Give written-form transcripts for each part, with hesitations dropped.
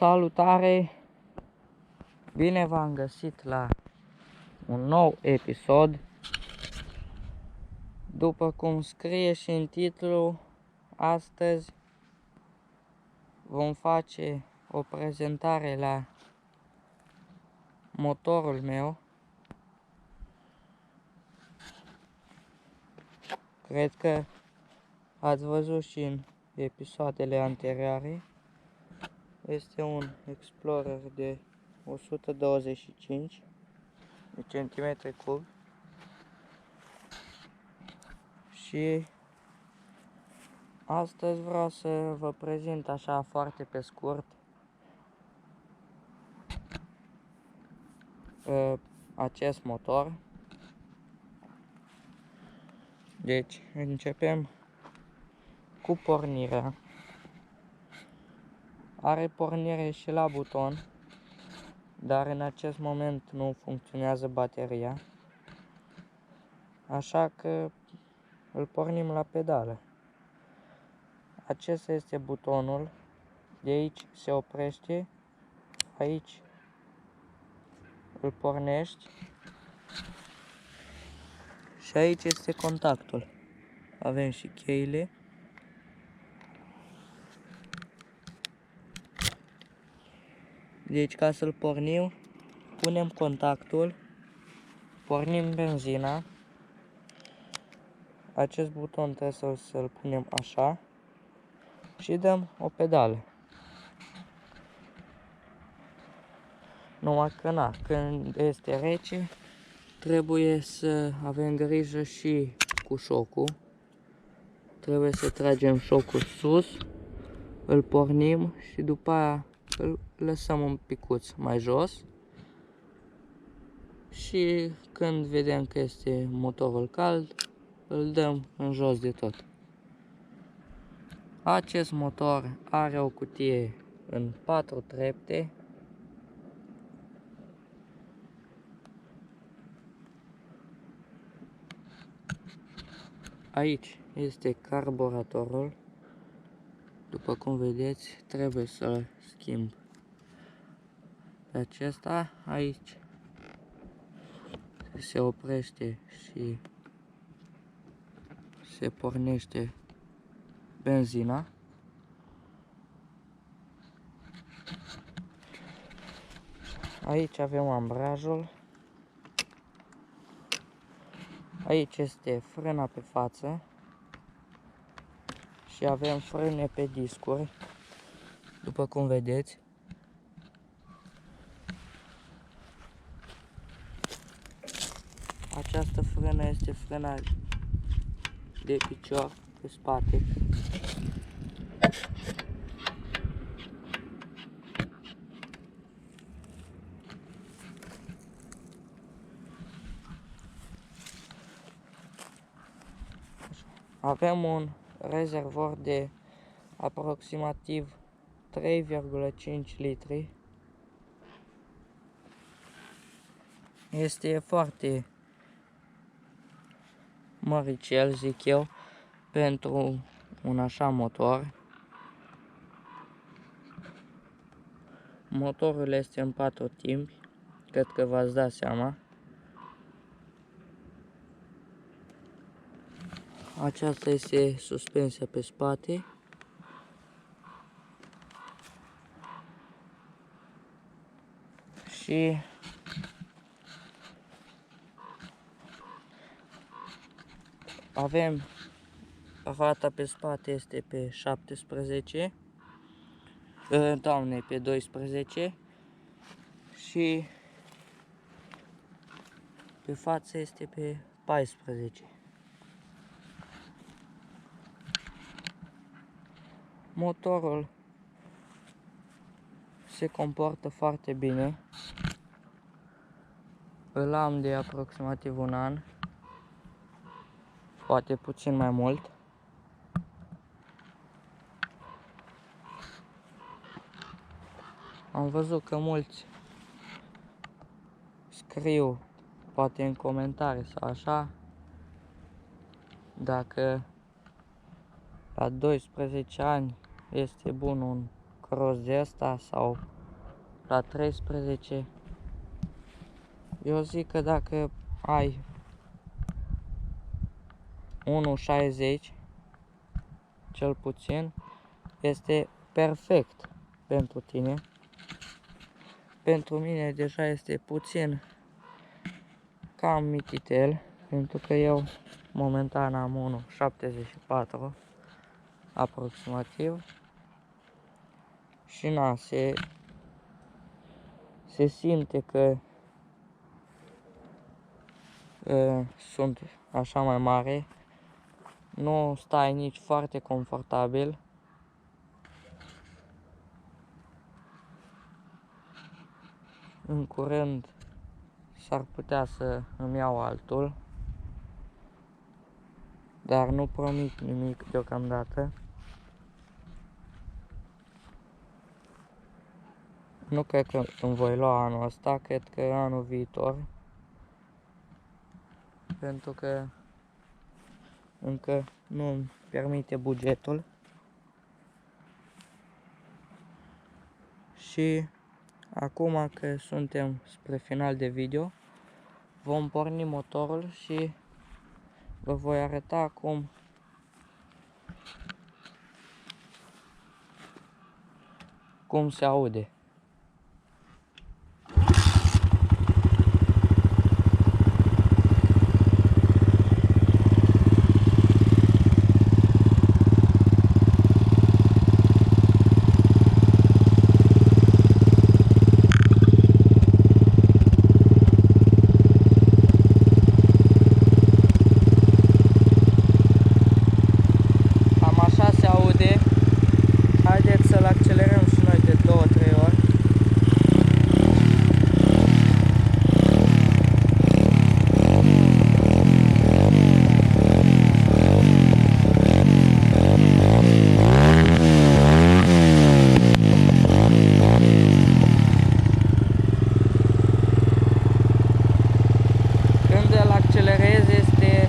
Salutare! Bine v-am găsit la un nou episod. După cum scrie și în titlu, astăzi vom face o prezentare la motorul meu. Cred că ați văzut și în episoadele anterioare. Este un Explorer de 125 de centimetri cub și astăzi vreau să vă prezint așa foarte pe scurt acest motor. Deci începem cu pornirea. Are pornire și la buton, dar în acest moment nu funcționează bateria, așa că îl pornim la pedală. Acesta este butonul, de aici se oprește, aici îl pornești și aici este contactul. Avem și cheile. Deci ca să-l pornim, punem contactul, pornim benzina. Acest buton trebuie să-l punem așa și dăm o pedală. Numai că când este rece, trebuie să avem grijă și cu șocul. Trebuie să tragem șocul sus, îl pornim și după aia îl lăsăm un picuț mai jos. Și când vedem că este motorul cald, îl dăm în jos de tot. Acest motor are o cutie în 4 trepte. Aici este carburatorul. După cum vedeți, trebuie să-l schimb pe acesta. Aici se oprește și se pornește benzina. Aici avem ambrajul. Aici este frâna pe față și avem frâne pe discuri, după cum vedeți. Această frână este frâna de picior pe spate. Avem un rezervor de aproximativ 3,5 litri. Este foarte măricel, zic eu, pentru un așa motor. Motorul este în 4 timpi, cred că v-ați dat seama. Aceasta este suspensia pe spate. Și avem rata pe spate este pe 17, pe 12 și pe față este pe 14. Motorul se comportă foarte bine. Îl am de aproximativ un an, poate puțin mai mult. Am văzut că mulți scriu, poate în comentarii sau așa, dacă la 12 ani este bun un cross de asta sau la 13. Eu zic că dacă ai 1,60 cel puțin, este perfect pentru tine. Pentru mine deja este puțin cam mititel, pentru că eu momentan am 1,74 aproximativ și na, se simte că sunt așa mai mare, nu stai nici foarte confortabil. În curând s-ar putea să îmi iau altul, dar nu promit nimic deocamdată. Nu cred că îmi voi lua anul ăsta, cred că anul viitor, pentru că încă nu îmi permite bugetul. Și acum că suntem spre final de video, vom porni motorul și vă voi arăta cum se aude. Haideți să-l accelerăm și noi de 2-3 ori. Când îl accelerez este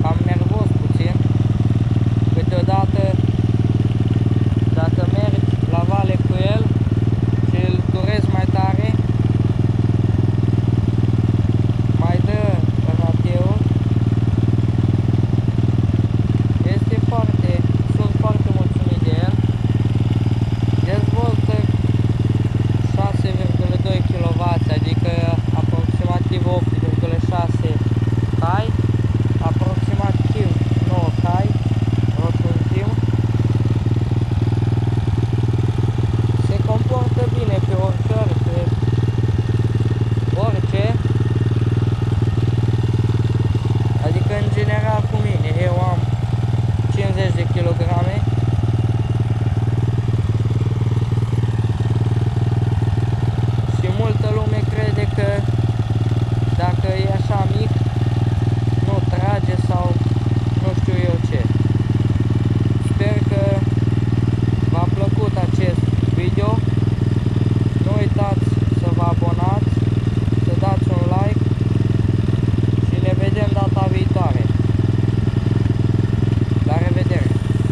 cam nervos puțin. Câteodată, dacă merg la vale cu el și îl durez mai tare, mai dă rateul. Sunt foarte mulțumit de el. Dezvoltă 6,2 kW, adică aproximativ 8,6 cai, aproximativ 9 cai. Se comportă bine pe oricări, pe orice. Adică în general cu mine, eu am 50 de kg